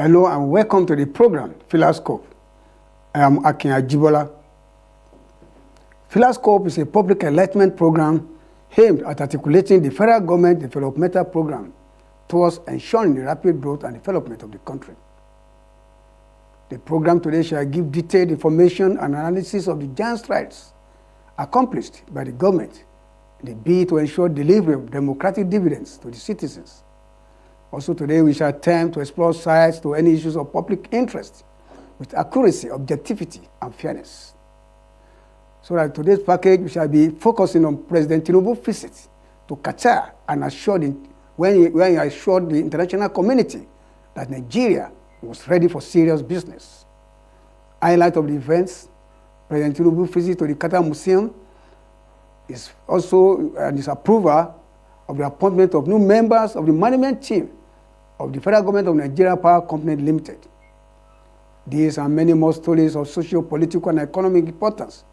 Hello and welcome to the program, Philascope. I am Akin Ajibola. Philascope is a public enlightenment program aimed at articulating the federal government developmental program towards ensuring the rapid growth and development of the country. The program today shall give detailed information and analysis of the giant strides accomplished by the government in the bid to ensure delivery of democratic dividends to the citizens. Also today we shall attempt to explore sides to any issues of public interest with accuracy, objectivity, and fairness. So that today's package we shall be focusing on President Tinubu's visit to Qatar and when he assured the international community that Nigeria was ready for serious business. Highlight of the events, President Tinubu's visit to the Qatar Museum is also his approval of the appointment of new members of the management team of the Federal Government of Nigeria Power Company Limited. These and many more stories of socio, political, and economic importance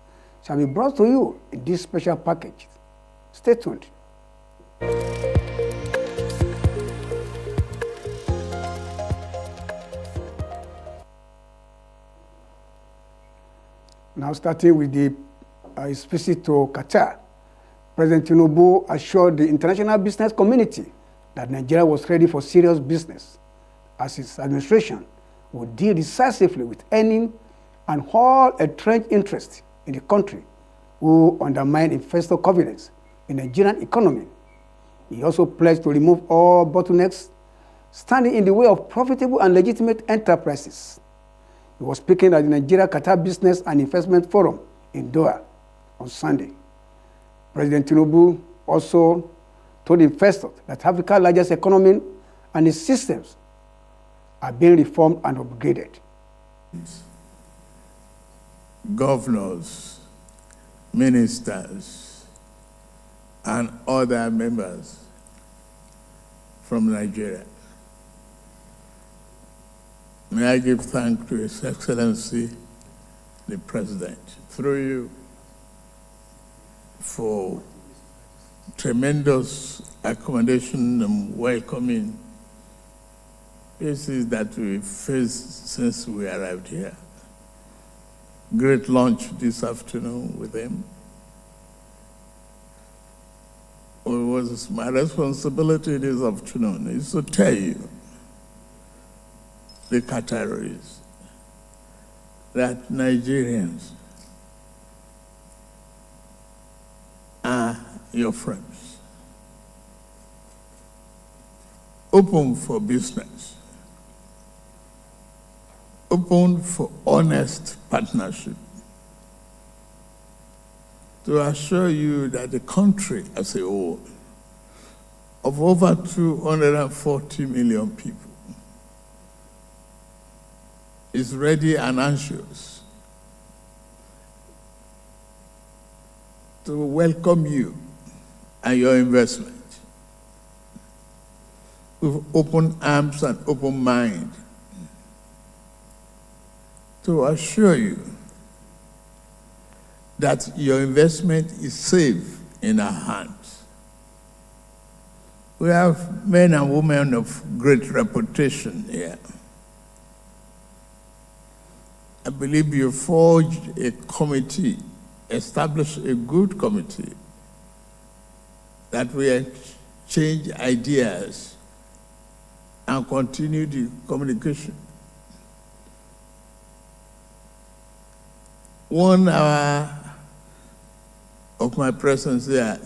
shall be brought to you in this special package. Stay tuned. Now starting with his visit to Qatar, President Tinubu assured the international business community that Nigeria was ready for serious business, as his administration would deal decisively with any and all entrenched interests in the country who undermine investor confidence in the Nigerian economy. He also pledged to remove all bottlenecks standing in the way of profitable and legitimate enterprises. He was speaking at the Nigeria-Qatar Business and Investment Forum in Doha on Sunday. President Tinubu also told investors that Africa's largest economy and its systems are being reformed and upgraded. Governors, ministers, and other members from Nigeria, may I give thanks to His Excellency, the President, through you, for tremendous accommodation and welcoming cases that we faced since we arrived here. Great lunch this afternoon with him. It was my responsibility this afternoon is to tell you, the Qataris, that Nigerians are your friends. Open for business. Open for honest partnership. To assure you that the country as a whole, of over 240 million people, is ready and anxious to welcome you and your investment with open arms and open mind, to assure you that your investment is safe in our hands. We have men and women of great reputation here. I believe you forged a committee, established a good committee that will exchange ideas and continue the communication. 1 hour of my presence there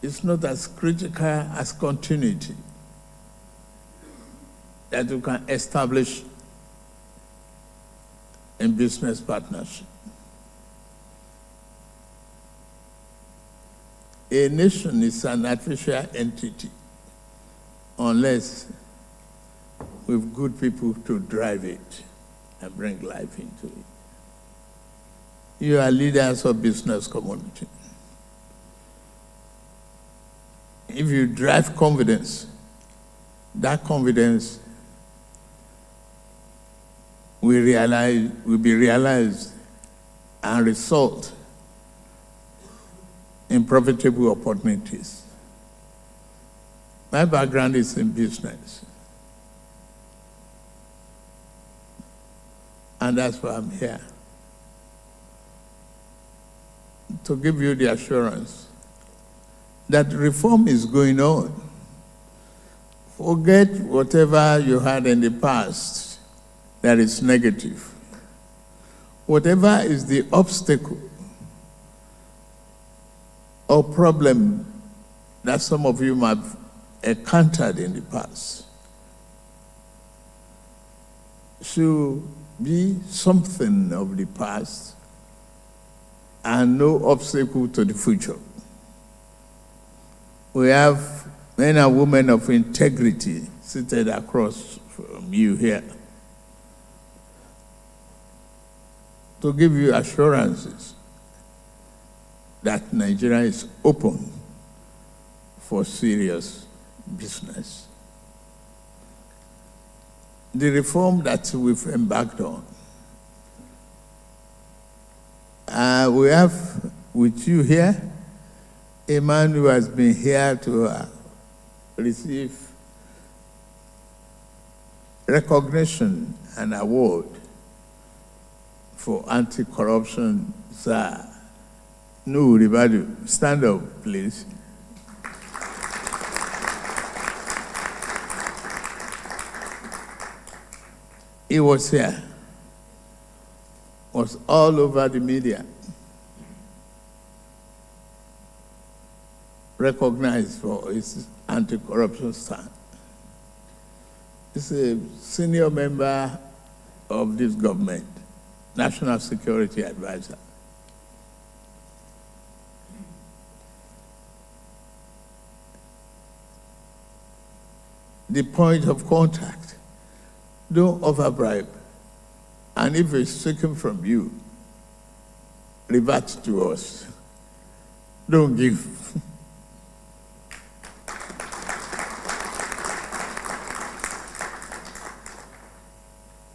is not as critical as continuity that you can establish in business partnership. A nation is an artificial entity unless we've good people to drive it and bring life into it. You are leaders of business community. If you drive confidence, that confidence will be realized and result in profitable opportunities. My background is in business. And that's why I'm here. To give you the assurance that reform is going on. Forget whatever you had in the past that is negative. Whatever is the obstacle or problem that some of you might have encountered in the past should be something of the past and no obstacle to the future. We have men and women of integrity seated across from you here to give you assurances that Nigeria is open for serious business. The reform that we've embarked on, we have with you here a man who has been here to receive recognition and award for anti-corruption. Sir Nuhu Ribadu, stand up, please. He was here, was all over the media, recognized for his anti-corruption stand. He's a senior member of this government, National Security Advisor. The point of contact. Don't overbribe. And if it's taken from you, revert to us. Don't give.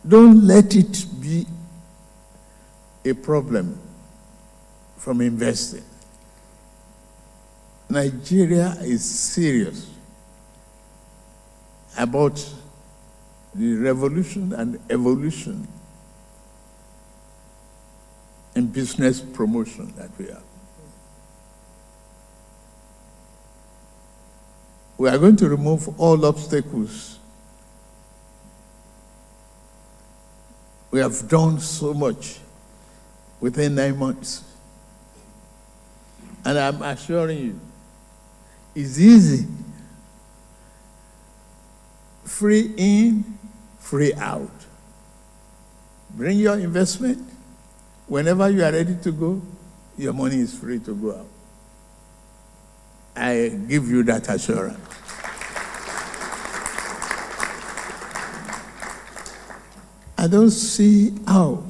Don't let it be a problem from investing. Nigeria is serious about the revolution and evolution in business promotion that we have. We are going to remove all obstacles. We have done so much within 9 months. And I'm assuring you, it's easy. Free in, free out. Bring your investment. Whenever you are ready to go, your money is free to go out. I give you that assurance. I don't see how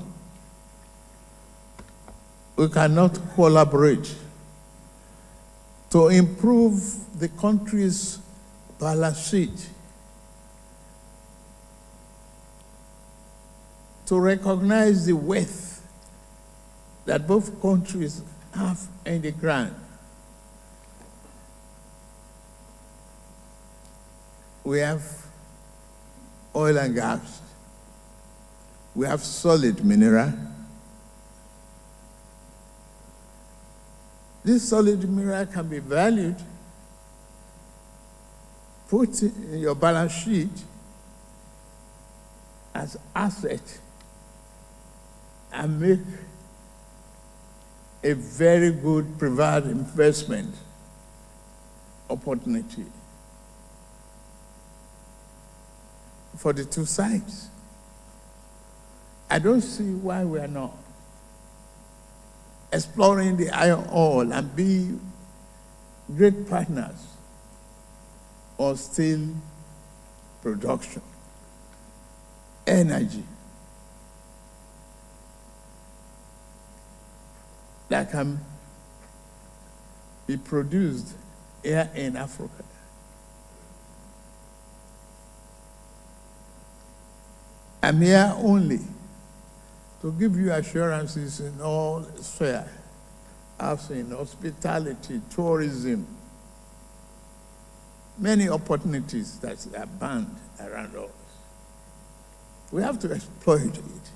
we cannot collaborate to improve the country's balance sheet, to recognize the wealth that both countries have in the ground. We have oil and gas. We have solid mineral. This solid mineral can be valued, put in your balance sheet as asset, and make a very good private investment opportunity for the two sides. I don't see why we are not exploring the iron ore and be great partners on steel production, energy that can be produced here in Africa. I'm here only to give you assurances in all spheres, housing, hospitality, tourism, many opportunities that are banned around us. We have to exploit it.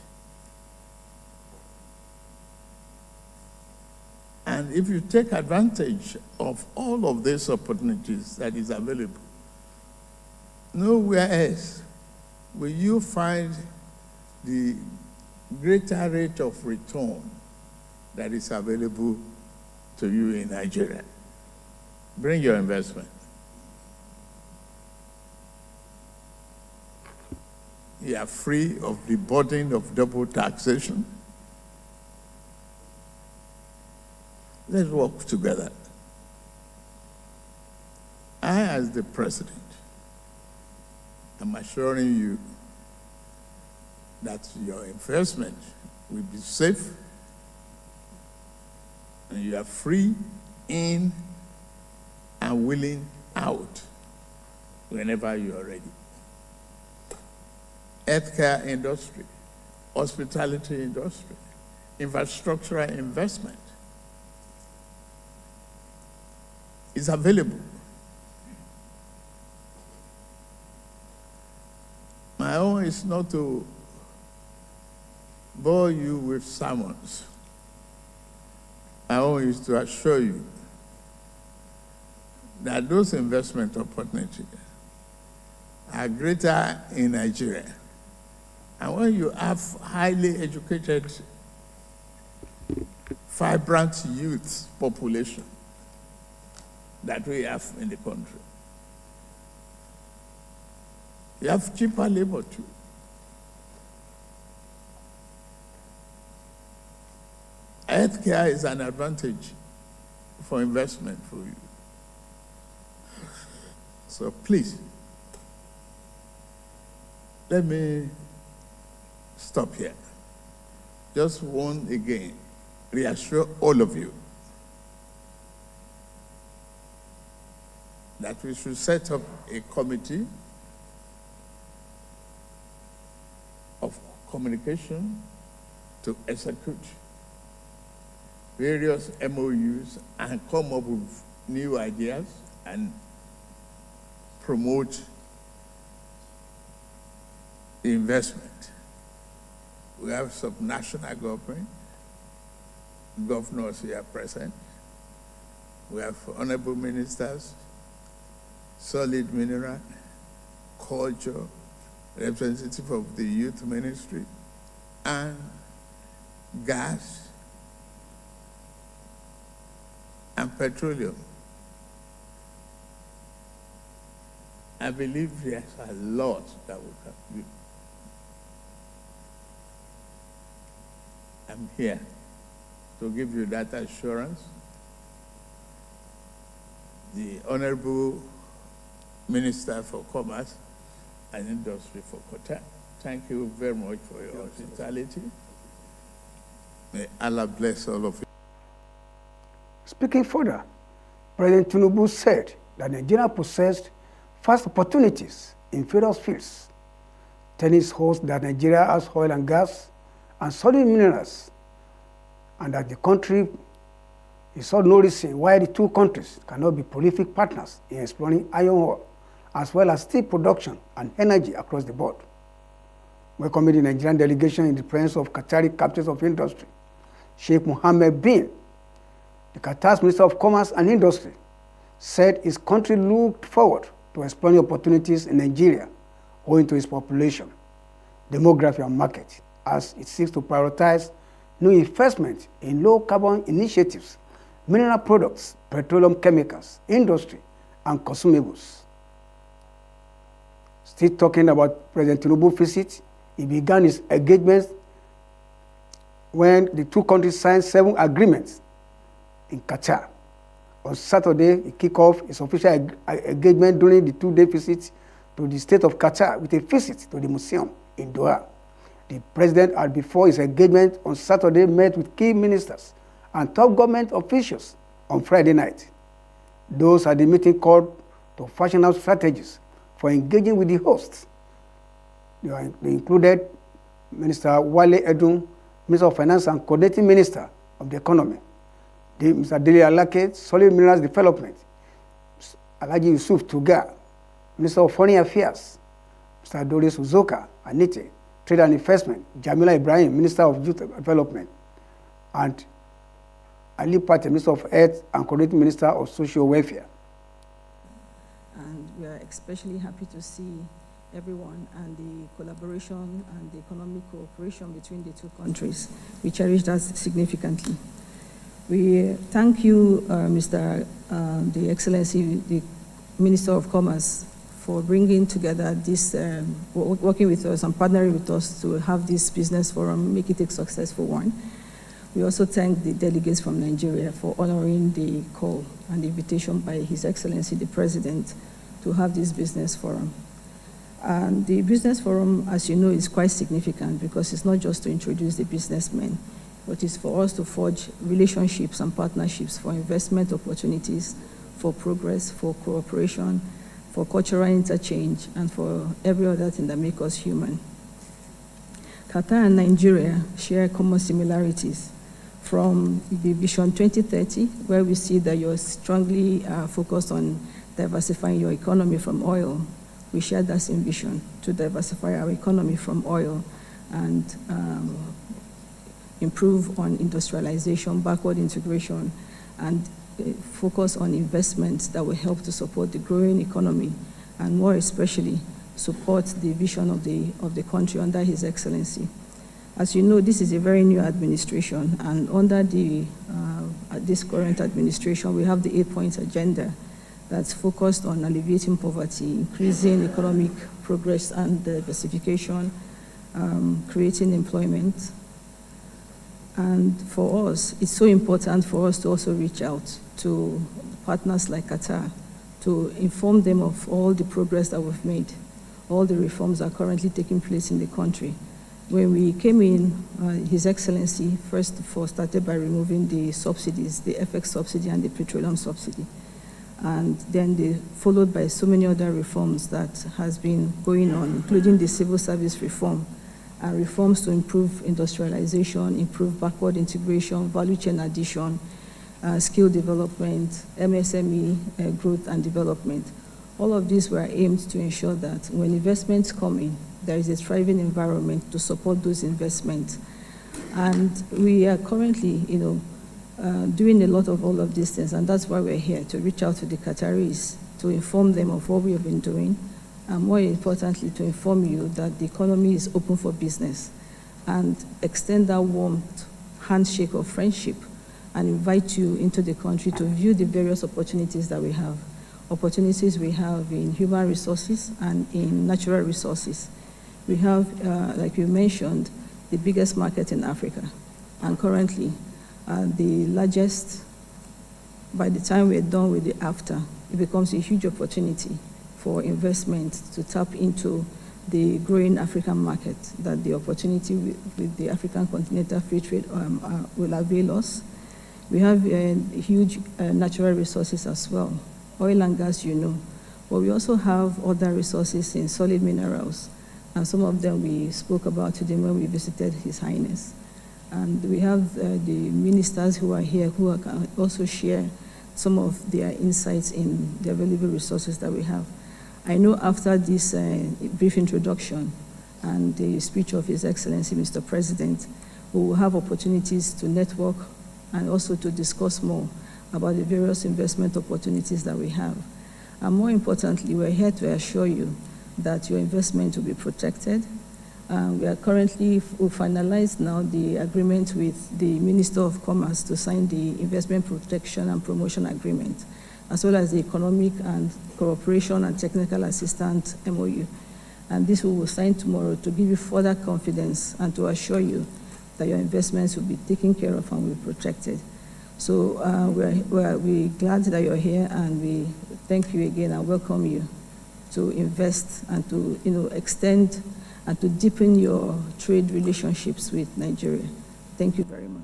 And if you take advantage of all of these opportunities that is available, nowhere else will you find the greater rate of return that is available to you in Nigeria. Bring your investment. You are free of the burden of double taxation. Let's work together. I, as the president, am assuring you that your investment will be safe and you are free in and willing out whenever you are ready. Healthcare industry, hospitality industry, infrastructural investment is available. My own is not to bore you with sermons. My own is to assure you that those investment opportunities are greater in Nigeria. And when you have highly educated, vibrant youth population that we have in the country, you have cheaper labor too. Healthcare is an advantage for investment for you. So please, let me stop here. Just once again, reassure all of you that we should set up a committee of communication to execute various MOUs and come up with new ideas and promote investment. We have sub-national government, governors here present. We have honorable ministers, solid mineral, culture, representative of the youth ministry, and gas and petroleum. I believe there's a lot that we can do. I'm here to give you that assurance. The Honorable Minister for Commerce and Industry for Qatar, thank you very much for your hospitality. May Allah bless all of you. Speaking further, President Tinubu said that Nigeria possessed vast opportunities in various fields. Tennis holds that Nigeria has oil and gas and solid minerals, and that the country is saw no reason why the two countries cannot be prolific partners in exploring iron ore, as well as steel production and energy across the board. Welcoming the Nigerian delegation in the presence of Qatari captains of industry, Sheikh Mohammed bin, the Qatar's Minister of Commerce and Industry, said his country looked forward to exploring opportunities in Nigeria owing to its population, demography, and market, as it seeks to prioritize new investment in low-carbon initiatives, mineral products, petroleum chemicals, industry, and consumables. Still talking about President Tinubu's visit, he began his engagement when the two countries signed 7 agreements in Qatar. On Saturday, he kicked off his official engagement during the 2-day visit to the state of Qatar with a visit to the museum in Doha. The president had, before his engagement on Saturday, met with key ministers and top government officials on Friday night. Those at the meeting called to fashion out strategies for engaging with the hosts. They included Minister Wale Edun, Minister of Finance and Coordinating Minister of the Economy, Mr. Dele Alake, Solid Minerals Development, Alhaji Yusuf Tuga, Minister of Foreign Affairs, Mr. Doris Uzoka Anite, Trade and Investment, Jamila Ibrahim, Minister of Youth Development, and Ali Pate, Minister of Health and Coordinating Minister of Social Welfare. And we are especially happy to see everyone and the collaboration and the economic cooperation between the two countries. We cherish that significantly. We thank you, Mr. The Excellency, the Minister of Commerce, for bringing together this, working with us and partnering with us to have this business forum, make it a successful one. We also thank the delegates from Nigeria for honoring the call and the invitation by His Excellency, the President, to have this business forum. And the business forum, as you know, is quite significant because it's not just to introduce the businessmen, but it's for us to forge relationships and partnerships for investment opportunities, for progress, for cooperation, for cultural interchange, and for every other thing that makes us human. Qatar and Nigeria share common similarities from the Vision 2030, where we see that you're strongly focused on diversifying your economy from oil. We share that same vision to diversify our economy from oil and improve on industrialization, backward integration, and focus on investments that will help to support the growing economy and more especially support the vision of the country under His Excellency. As you know, this is a very new administration, and under this current administration, we have the 8-point agenda that's focused on alleviating poverty, increasing economic progress and diversification, creating employment. And for us, it's so important for us to also reach out to partners like Qatar to inform them of all the progress that we've made, all the reforms that are currently taking place in the country. When we came in, His Excellency first of all started by removing the subsidies, the FX subsidy and the petroleum subsidy. And then followed by so many other reforms that has been going on, including the civil service reform, and reforms to improve industrialization, improve backward integration, value chain addition, skill development, MSME growth and development. All of these were aimed to ensure that when investments come in, there is a thriving environment to support those investments. And we are currently, doing a lot of all of these things, and that's why we're here, to reach out to the Qataris, to inform them of what we have been doing, and more importantly, to inform you that the economy is open for business, and extend that warm handshake of friendship and invite you into the country to view the various opportunities that we have. Opportunities we have in human resources and in natural resources. We have, like you mentioned, the biggest market in Africa, and currently the largest. By the time we're done with the AFTA, it becomes a huge opportunity for investment to tap into the growing African market, that the opportunity with the African Continental Free Trade will avail us. We have huge natural resources as well, oil and gas, but we also have other resources in solid minerals, and some of them we spoke about today when we visited His Highness. And we have the ministers who are here who can also share some of their insights in the available resources that we have. I know after this brief introduction and the speech of His Excellency, Mr. President, we will have opportunities to network and also to discuss more about the various investment opportunities that we have. And more importantly, we're here to assure you that your investment will be protected. We are currently, we finalized now the agreement with the Minister of Commerce to sign the Investment Protection and Promotion Agreement, as well as the Economic and Cooperation and Technical Assistance MOU. And this we will sign tomorrow to give you further confidence and to assure you that your investments will be taken care of and will be protected. So we're glad that you're here, and we thank you again and welcome you to invest and to extend and to deepen your trade relationships with Nigeria. Thank you very much.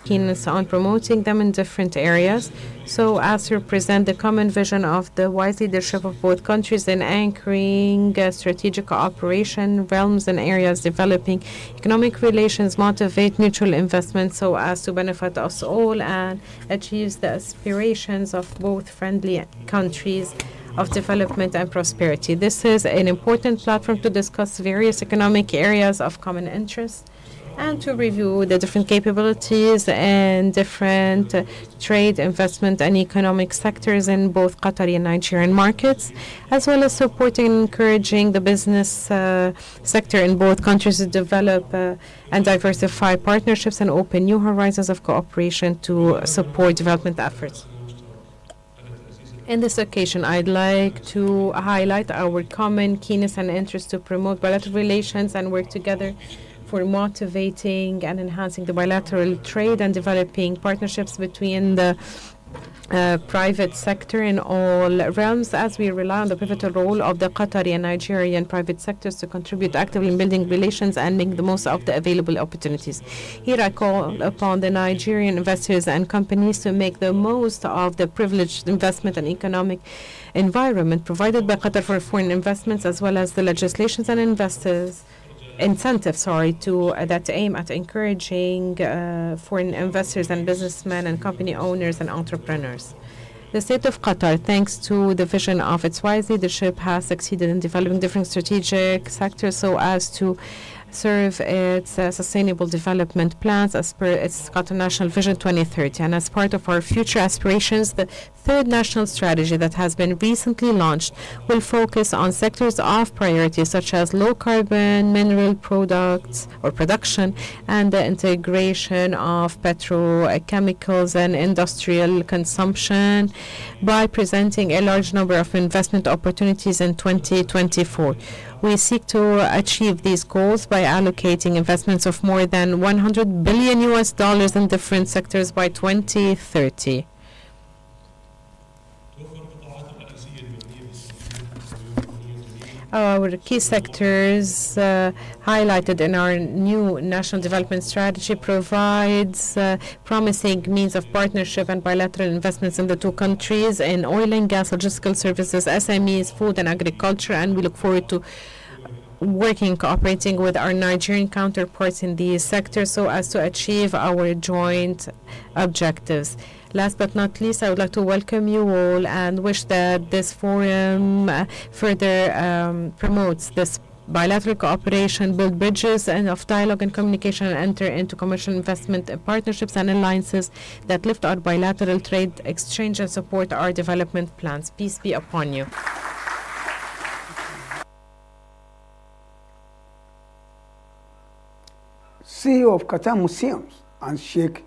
Keenness on promoting them in different areas, so as to represent the common vision of the wise leadership of both countries in anchoring strategic cooperation, realms and areas developing economic relations, motivate mutual investment so as to benefit us all and achieves the aspirations of both friendly countries of development and prosperity. This is an important platform to discuss various economic areas of common interest and to review the different capabilities and different trade, investment, and economic sectors in both Qatari and Nigerian markets, as well as supporting and encouraging the business sector in both countries to develop and diversify partnerships and open new horizons of cooperation to support development efforts. In this occasion, I'd like to highlight our common keenness and interest to promote bilateral relations and work together for motivating and enhancing the bilateral trade and developing partnerships between the private sector in all realms, as we rely on the pivotal role of the Qatari and Nigerian private sectors to contribute actively in building relations and making the most of the available opportunities. Here I call upon the Nigerian investors and companies to make the most of the privileged investment and economic environment provided by Qatar for foreign investments, as well as the legislations and incentives that aim at encouraging foreign investors and businessmen and company owners and entrepreneurs. The state of Qatar, thanks to the vision of its wise leadership, has succeeded in developing different strategic sectors so as to serve its sustainable development plans as per its Qatar National Vision 2030. And as part of our future aspirations, the third national strategy that has been recently launched will focus on sectors of priority such as low carbon mineral products or production and the integration of petrochemicals and industrial consumption by presenting a large number of investment opportunities in 2024. We seek to achieve these goals by allocating investments of more than $100 billion in different sectors by 2030. Our key sectors highlighted in our new national development strategy provides promising means of partnership and bilateral investments in the two countries in oil and gas, logistical services, SMEs, food and agriculture, and we look forward to cooperating with our Nigerian counterparts in these sectors so as to achieve our joint objectives. Last but not least, I would like to welcome you all and wish that this forum further promotes this bilateral cooperation, build bridges and of dialogue and communication, and enter into commercial investment partnerships and alliances that lift our bilateral trade exchange and support our development plans. Peace be upon you. CEO of Qatar Museums and Sheikh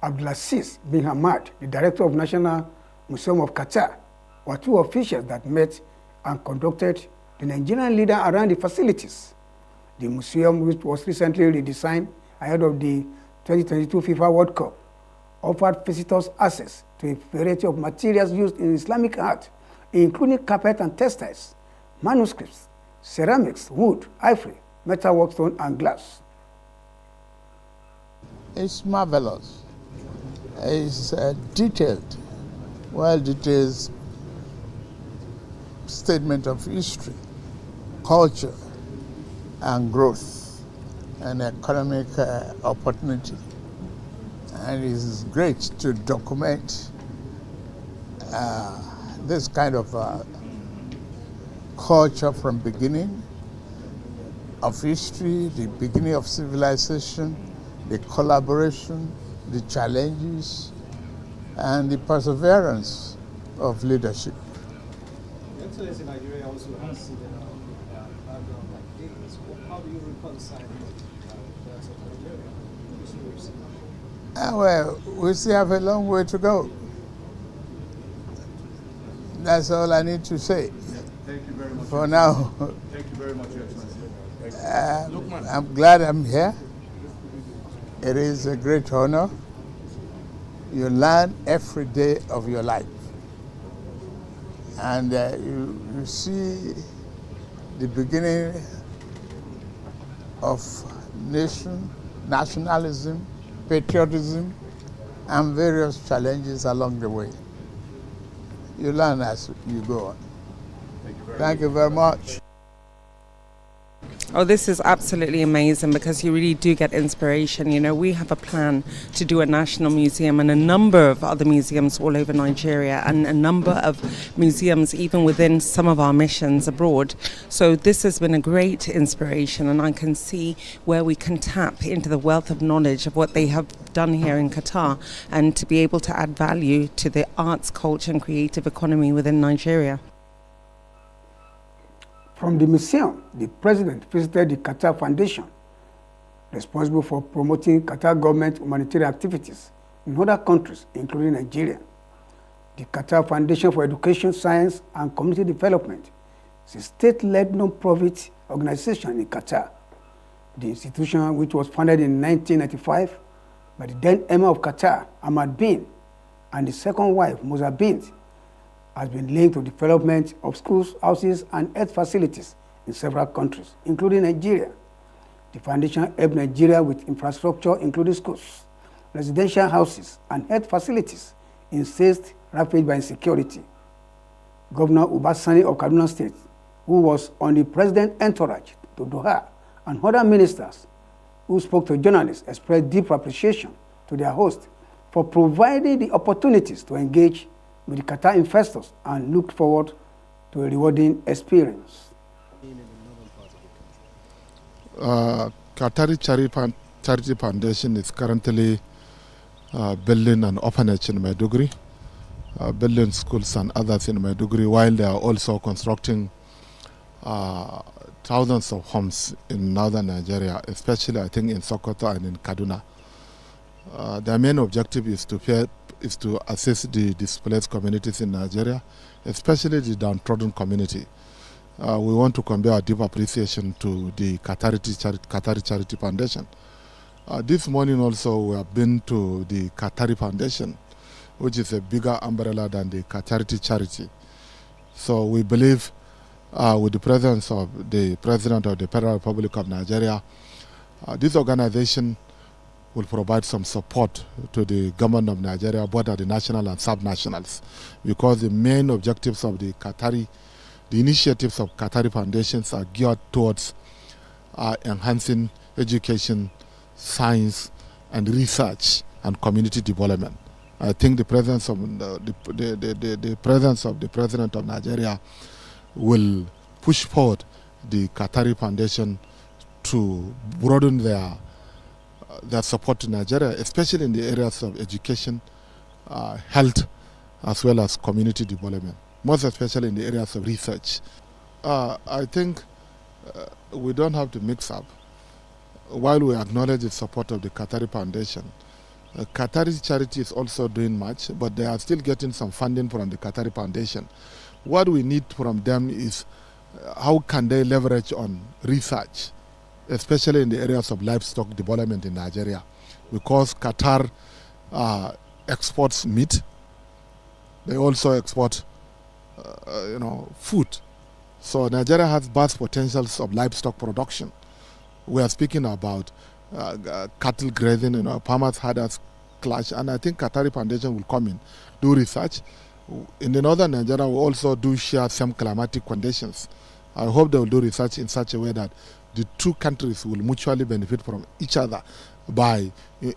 Abdulaziz bin Hamad, the director of National Museum of Qatar, were two officials that met and conducted the Nigerian leader around the facilities. The museum, which was recently redesigned ahead of the 2022 FIFA World Cup, offered visitors access to a variety of materials used in Islamic art, including carpet and textiles, manuscripts, ceramics, wood, ivory, metalwork, stone, and glass. It's marvelous. It's detailed, well-detailed statement of history, culture, and growth, and economic opportunity. And it is great to document this kind of culture from beginning of history, the beginning of civilization, the collaboration, the challenges, and the perseverance of leadership. Excellency, Nigeria also has seen a background like this. How do you reconcile that of Nigeria? Well, we still have a long way to go. That's all I need to say. Thank you very much. For now. Thank you very much, Excellency. I'm glad I'm here. It is a great honor. You learn every day of your life. And you see the beginning of nationalism, patriotism, and various challenges along the way. You learn as you go on. Thank you very much. Oh, this is absolutely amazing because you really do get inspiration. You know, we have a plan to do a national museum and a number of other museums all over Nigeria and a number of museums even within some of our missions abroad. So this has been a great inspiration, and I can see where we can tap into the wealth of knowledge of what they have done here in Qatar and to be able to add value to the arts, culture and creative economy within Nigeria. From the museum, the president visited the Qatar Foundation, responsible for promoting Qatar government humanitarian activities in other countries, including Nigeria. The Qatar Foundation for Education, Science and Community Development is a state-led non-profit organization in Qatar. The institution, which was founded in 1995 by the then Emir of Qatar, Ahmad bin, and his second wife, Musa bint, has been linked to development of schools, houses, and health facilities in several countries, including Nigeria. The foundation helped Nigeria with infrastructure, including schools, residential houses, and health facilities in states ravaged by insecurity. Governor Ubasani of Kaduna State, who was on the president's entourage to Doha, and other ministers who spoke to journalists expressed deep appreciation to their host for providing the opportunities to engage with the Qatar investors and looked forward to a rewarding experience. Qatari Charity Foundation is currently building an orphanage in Maiduguri, building schools and others in Maiduguri, while they are also constructing thousands of homes in northern Nigeria, especially I think in Sokoto and in Kaduna. Their main objective is to assist the displaced communities in Nigeria, especially the downtrodden community. We want to convey our deep appreciation to the Qatari Charity Foundation. This morning also we have been to the Qatari Foundation, which is a bigger umbrella than the Qatari Charity. So we believe with the presence of the President of the Federal Republic of Nigeria, this organization will provide some support to the government of Nigeria, both at the national and sub-nationals, because the main objectives of the initiatives of Qatari foundations are geared towards enhancing education, science, and research and community development. I think the presence of the President of Nigeria will push forward the Qatari Foundation to broaden their support to Nigeria, especially in the areas of education, health, as well as community development, most especially in the areas of research. I think we don't have to mix up. While we acknowledge the support of the Qatari Foundation, Qatari Charity is also doing much, but they are still getting some funding from the Qatari Foundation. What we need from them is how can they leverage on research, especially in the areas of livestock development in Nigeria, because Qatar exports meat. They also export, food. So Nigeria has vast potentials of livestock production. We are speaking about cattle grazing, farmers herders clash, and I think Qatari Foundation will come in, do research. In the northern Nigeria, we also do share some climatic conditions. I hope they will do research in such a way that the two countries will mutually benefit from each other by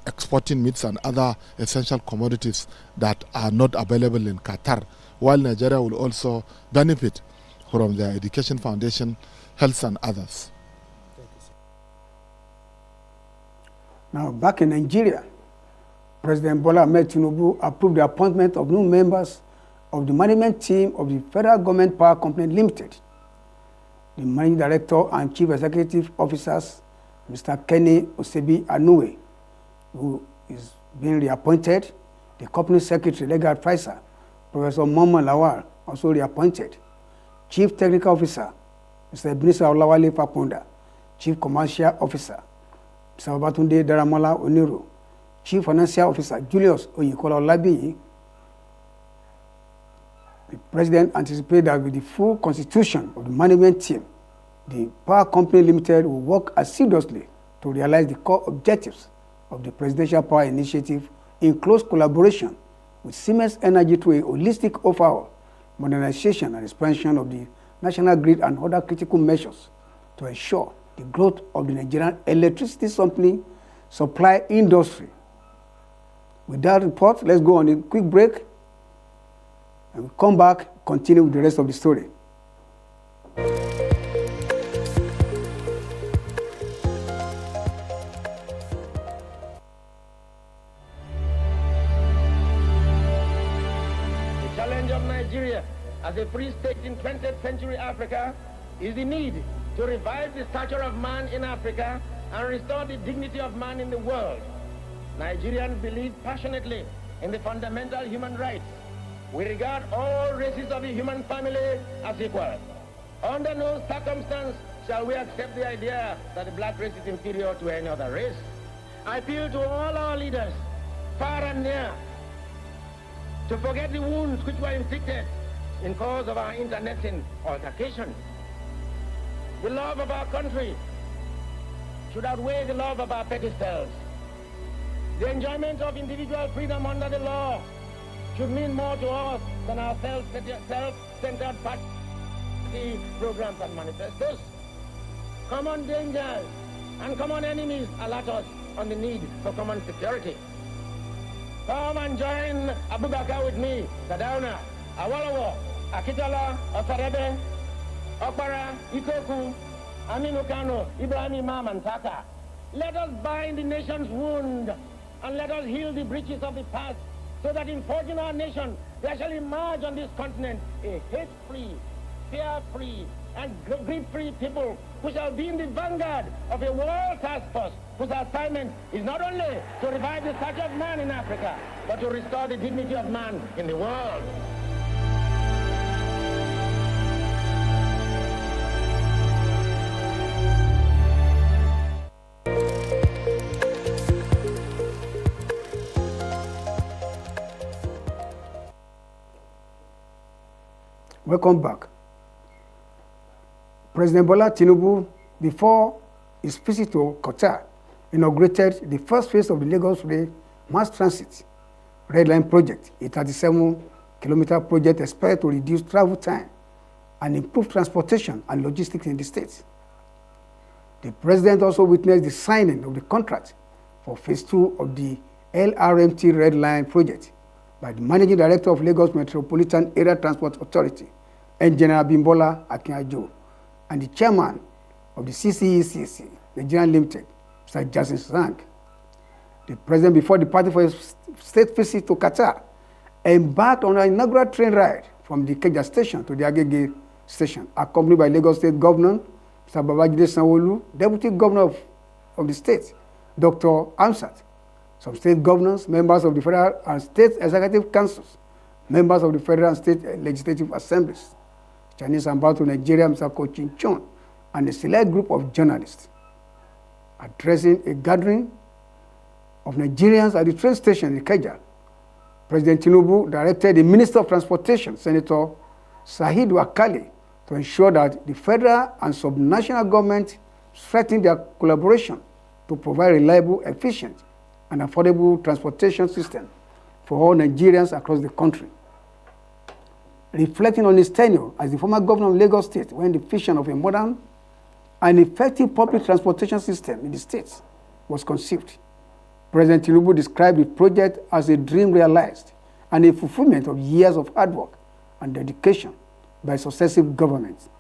exporting meats and other essential commodities that are not available in Qatar, while Nigeria will also benefit from their education foundation, health and others. Now, back in Nigeria, President Bola Ahmed Tinubu approved the appointment of new members of the management team of the Federal Government Power Company Limited. The Managing Director and Chief Executive Officers, Mr. Kenny Osebi Anue, who is being reappointed, the Company Secretary, Legal Advisor, Professor Mohamed Lawal, also reappointed, Chief Technical Officer, Mr. Ebenezer Olawale Faponda, Chief Commercial Officer, Mr. Babatunde Daramola Oniru, Chief Financial Officer, Julius Oyikola Olabiyi. The President anticipated that with the full constitution of the management team, the Power Company Limited will work assiduously to realize the core objectives of the Presidential Power Initiative in close collaboration with Siemens Energy through a holistic overhaul, modernization and expansion of the national grid and other critical measures to ensure the growth of the Nigerian electricity supply industry. With that report, let's go on a quick break and we'll come back, continue with the rest of the story. As a free state in 20th century Africa is the need to revive the stature of man in Africa and restore the dignity of man in the world. Nigerians believe passionately in the fundamental human rights. We regard all races of the human family as equal. Under no circumstance shall we accept the idea that the black race is inferior to any other race. I appeal to all our leaders, far and near, to forget the wounds which were inflicted in cause of our internecine altercation. The love of our country should outweigh the love of our petty selves. The enjoyment of individual freedom under the law should mean more to us than our self-centered party programs and manifestos. Common dangers and common enemies alert us on the need for common security. Come and join Abubakar with me, Sadauna, Awolowo, Akitola, Ofarebe, Okpara, Ikoku, Aminu Kano, Ibrahim Imam, and Saka. Let us bind the nation's wound and let us heal the breaches of the past so that in forging our nation, there shall emerge on this continent a hate-free, fear-free, and greed-free people who shall be in the vanguard of a world task force whose assignment is not only to revive the stature of man in Africa, but to restore the dignity of man in the world. Welcome back. President Bola Tinubu, before his visit to Qatar, inaugurated the first phase of the Lagos Rail Mass Transit Red Line project, a 37-kilometer project expected to reduce travel time and improve transportation and logistics in the state. The president also witnessed the signing of the contract for phase 2 of the LRMT Red Line project by the Managing Director of Lagos Metropolitan Area Transport Authority, Engineer Bimbola Akinyajo, and the Chairman of the CCECC, Nigeria Limited, Mr. Jason Zank. The President, before departing for his state visit to Qatar, embarked on an inaugural train ride from the Ikeja station to the Agege station, accompanied by Lagos State Governor, Mr. Babajide Sanwo-Olu, Deputy Governor of the state, Dr. Amsat, some state governors, members of the federal and state executive councils, members of the federal and state legislative assemblies, Chinese ambassador to Nigeria, Mr. Ko Chin-Chon, and a select group of journalists. Addressing a gathering of Nigerians at the train station in Ikeja, President Tinubu directed the Minister of Transportation, Senator Sahid Wakali, to ensure that the federal and subnational government strengthen their collaboration to provide reliable, efficient, and affordable transportation system for all Nigerians across the country. Reflecting on his tenure as the former governor of Lagos State, when the vision of a modern and effective public transportation system in the state was conceived, President Tinubu described the project as a dream realized and a fulfillment of years of hard work and dedication by successive governments.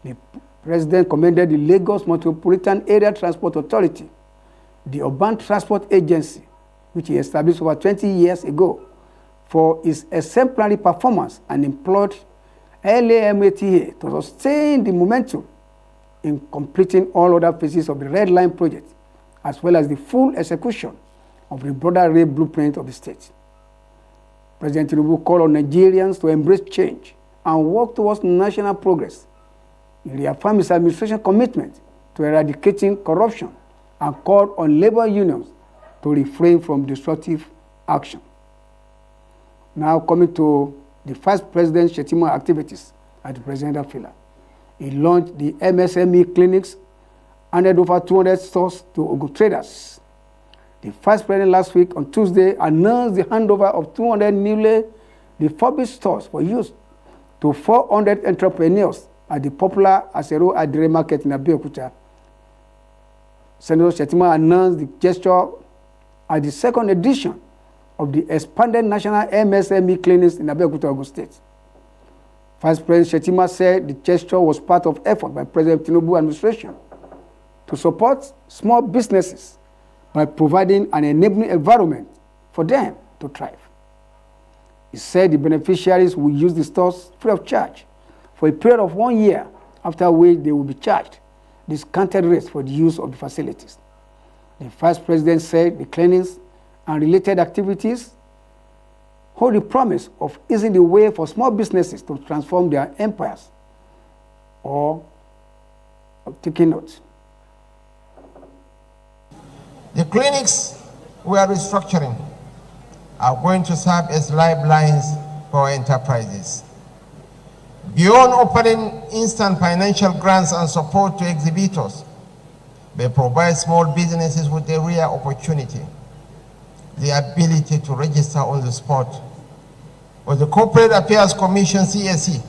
The President commended the Lagos Metropolitan Area Transport Authority, the urban transport agency, which he established over 20 years ago, for its exemplary performance and employed LAMATA to sustain the momentum in completing all other phases of the Red Line project, as well as the full execution of the broader rail blueprint of the state. President Tinubu called on Nigerians to embrace change and work towards national progress. He reaffirmed his administration's commitment to eradicating corruption and called on labor unions to refrain from destructive action. Now coming to the first President Shettima activities at the presidential villa. He launched the MSME clinics, handed over 200 stores to Ogun traders. The first president last week on Tuesday announced the handover of 200 newly refurbished stores for use to 400 entrepreneurs at the popular Asero Adire Market in Abeokuta. Senator Shettima announced the gesture at the second edition of the expanded National MSME Clinics in Abeokuta, Ogun State. Vice President Shettima said the gesture was part of effort by President Tinubu administration to support small businesses by providing an enabling environment for them to thrive. He said the beneficiaries will use the stores free of charge for a period of 1 year, after which they will be charged discounted rates for the use of the facilities. The Vice President said the clinics and related activities hold the promise of easing the way for small businesses to transform their empires or taking note. The clinics we are restructuring are going to serve as lifelines for enterprises. Beyond offering instant financial grants and support to exhibitors, they provide small businesses with a rare opportunity, the ability to register on the spot with the Corporate Affairs Commission CAC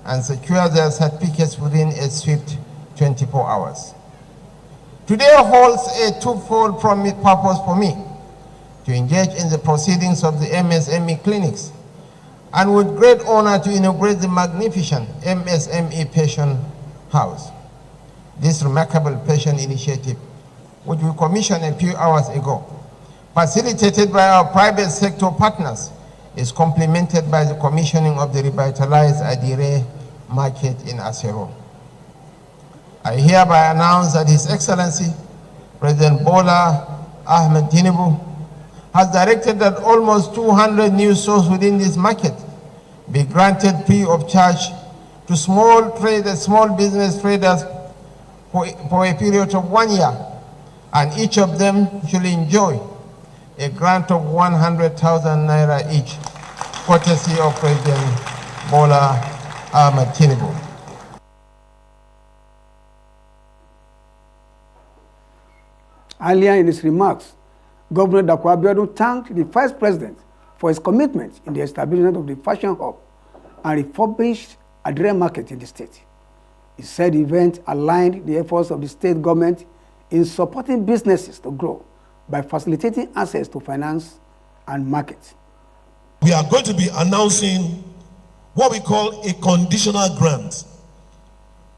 and secure their certificates within a swift 24 hours. Today holds a twofold purpose for me: to engage in the proceedings of the MSME clinics, and with great honor to inaugurate the magnificent MSME Patient House. This remarkable patient initiative, which we commissioned a few hours ago, facilitated by our private sector partners, is complemented by the commissioning of the revitalized Adire Market in Asero. I hereby announce that His Excellency, President Bola Ahmed Tinubu, has directed that almost 200 new stores within this market be granted free of charge to small business traders for a period of 1 year, and each of them should enjoy a grant of 100,000 naira each, courtesy of President Bola Ahmed Tinubu. Earlier in his remarks, Governor Dapo Abiodun thanked the Vice President for his commitment in the establishment of the fashion hub and refurbished Adire Market in the state. He said the event aligned the efforts of the state government in supporting businesses to grow by facilitating access to finance and market. We are going to be announcing what we call a conditional grant.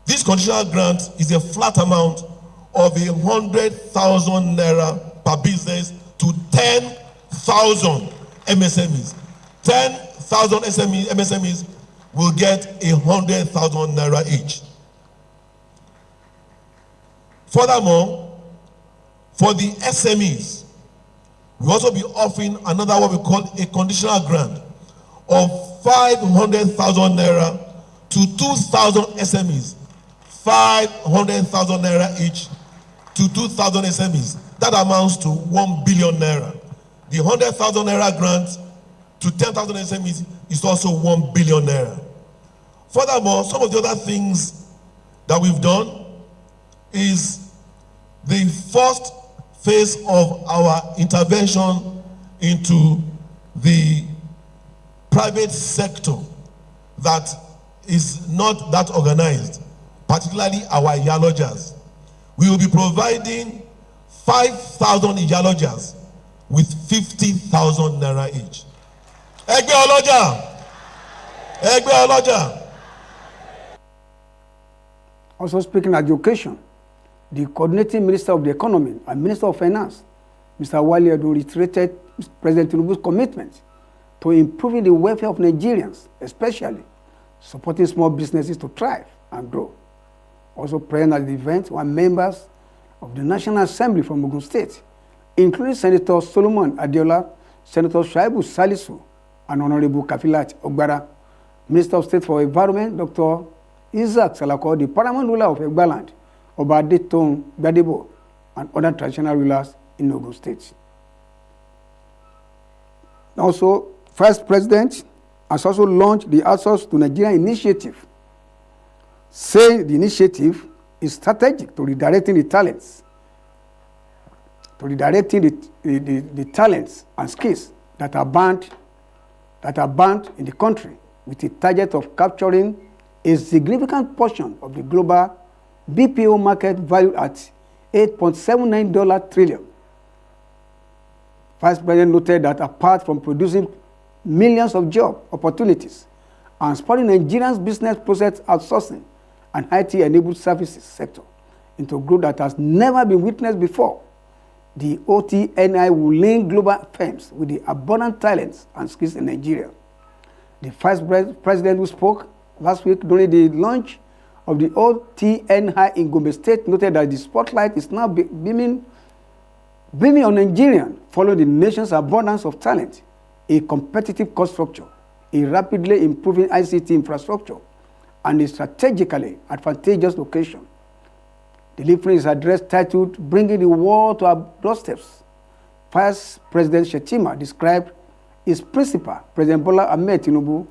This conditional grant is a flat amount of 100,000 naira per business to 10,000 MSMEs. 10,000 MSMEs will get 100,000 naira each. Furthermore, for the SMEs, we also be offering another what we call a conditional grant of 500,000 naira to 2,000 SMEs. 500,000 naira each to 2,000 SMEs. That amounts to 1 billion naira. The 100,000 naira grant to 10,000 SMEs is also 1 billion naira. Furthermore, some of the other things that we've done is the first phase of our intervention into the private sector that is not that organized, particularly our iyalojas. We will be providing 5,000 iyalojas with 50,000 naira each. Egbe Oloja! Egbe Oloja! Also speaking at the occasion, the coordinating Minister of the Economy and Minister of Finance, Mr. Wale Edo, reiterated President Tinubu's commitment to improving the welfare of Nigerians, especially supporting small businesses to thrive and grow. Also present at the event were members of the National Assembly from Ogun State, including Senator Solomon Adiola, Senator Shaibu Salisu, and Honorable Kafilat Ogbara, Minister of State for Environment, Dr. Isaac Salako, the paramount ruler of Egbaland, Obadeton Gbadebo, and other traditional rulers in Ogun State. Also, First President has also launched the Outsource to Nigeria initiative, saying the initiative is strategic to redirecting the talents, the talents and skills that are banned in the country, with a target of capturing a significant portion of the global BPO market valued at $8.79 trillion. Vice President noted that apart from producing millions of job opportunities and supporting Nigeria's business process outsourcing and IT-enabled services sector into growth that has never been witnessed before, the OTNI will link global firms with the abundant talents and skills in Nigeria. The Vice President who spoke last week during the launch of the OTNI in Gombe State noted that the spotlight is now beaming on Nigerian following the nation's abundance of talent, a competitive cost structure, a rapidly improving ICT infrastructure, and a strategically advantageous location. Delivering his address titled Bringing the World to Our Doorsteps, Vice President Shettima described his principal, President Bola Ahmed Tinubu,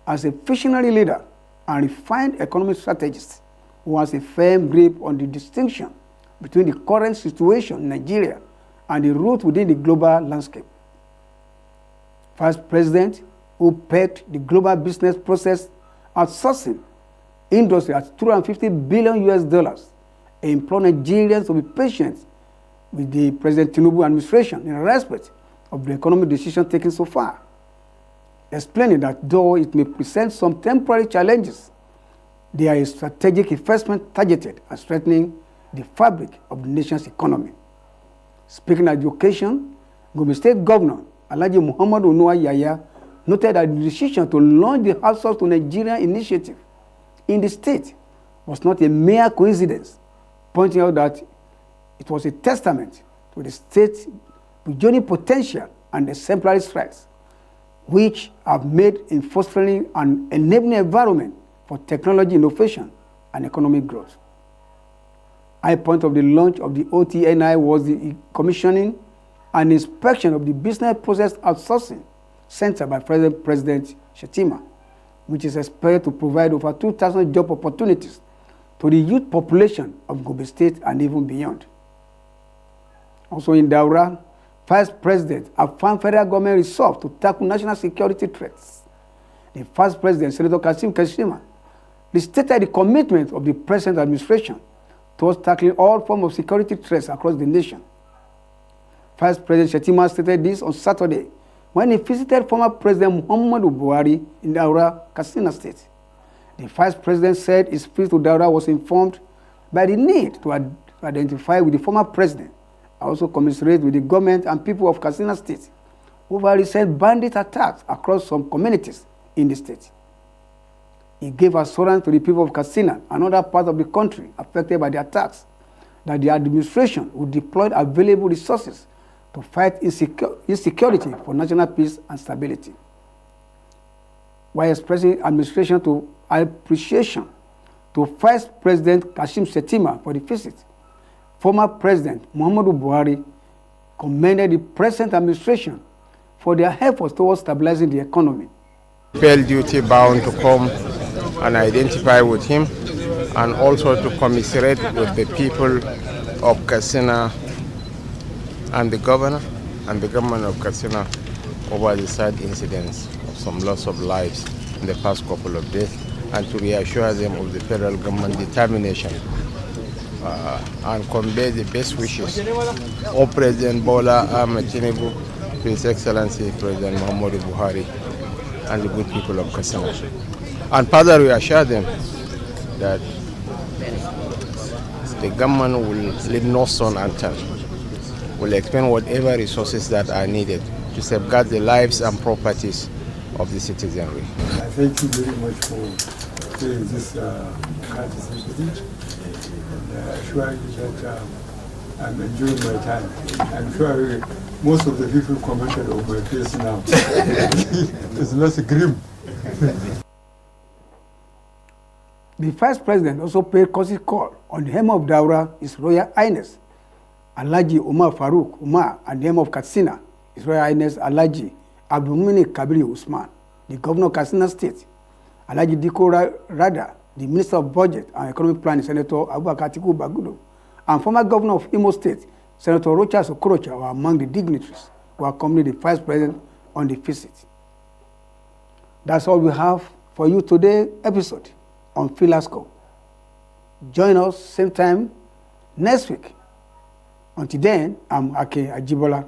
as a visionary leader and refined economic strategist who has a firm grip on the distinction between the current situation in Nigeria and the route within the global landscape. Vice President, who pegged the global business process outsourcing industry at $250 billion, implored Nigerians to be patient with the President Tinubu administration in respect of the economic decision taken so far, explaining that though it may present some temporary challenges, there is strategic investment targeted at strengthening the fabric of the nation's economy. Speaking at the occasion, Gombe State Governor Alhaji Muhammad Onuwa Yaya noted that the decision to launch the Outsource to Nigeria initiative in the state was not a mere coincidence, pointing out that it was a testament to the state's burgeoning potential and exemplary strides, which have made in fostering an enabling environment for technology innovation and economic growth. High point of the launch of the OTNI was the commissioning and inspection of the business process outsourcing center by President Shettima, which is expected to provide over 2,000 job opportunities to the youth population of Gombe State and even beyond. Also in Daura, Vice President affirmed federal government resolved to tackle national security threats. The Vice President, Senator Kasim Shettima, restated the commitment of the present administration towards tackling all forms of security threats across the nation. Vice President Shettima stated this on Saturday when he visited former President Muhammadu Buhari in Daura, Katsina State. The Vice President said his visit to Daura was informed by the need to identify with the former president, also commiserate with the government and people of Katsina State over recent bandit attacks across some communities in the state. He gave assurance to the people of Katsina and other parts of the country affected by the attacks that the administration would deploy available resources to fight insecurity for national peace and stability. While expressing administration to appreciation to Vice President Kashim Shettima for the visit, former President Muhammadu Buhari commended the present administration for their efforts towards stabilizing the economy. Felt duty bound to come and identify with him and also to commiserate with the people of Katsina and the governor and the government of Katsina over the sad incidents of some loss of lives in the past couple of days, and to reassure them of the federal government determination and convey the best wishes of President Bola Ahmed Tinubu to His Excellency President Muhammadu Buhari and the good people of Katsina. And further reassure them that the government will leave no stone unturned, will expend whatever resources that are needed to safeguard the lives and properties of the citizenry. I thank you very much for doing this courtesy visit, and I assure you that I'm enjoying my time. I'm sure most of the people commented on my face now. It's less grim. The Vice President also paid courtesy call on the Emir of Daura, His Royal Highness Alhaji Umar Faruk Umar, and the Emir of Katsina, His Royal Highness Alhaji Abdulmumin Kabiri Usman, the Governor of Katsina State, Alhaji Diko Rada, the Minister of Budget and Economic Planning, Senator Abubakar Atiku Bagudu, and former Governor of Imo State, Senator Rochas Okorocha, were among the dignitaries who accompanied the Vice President on the visit. That's all we have for you today episode on Filasco. Join us same time next week. Until then, I'm Ake Ajibola.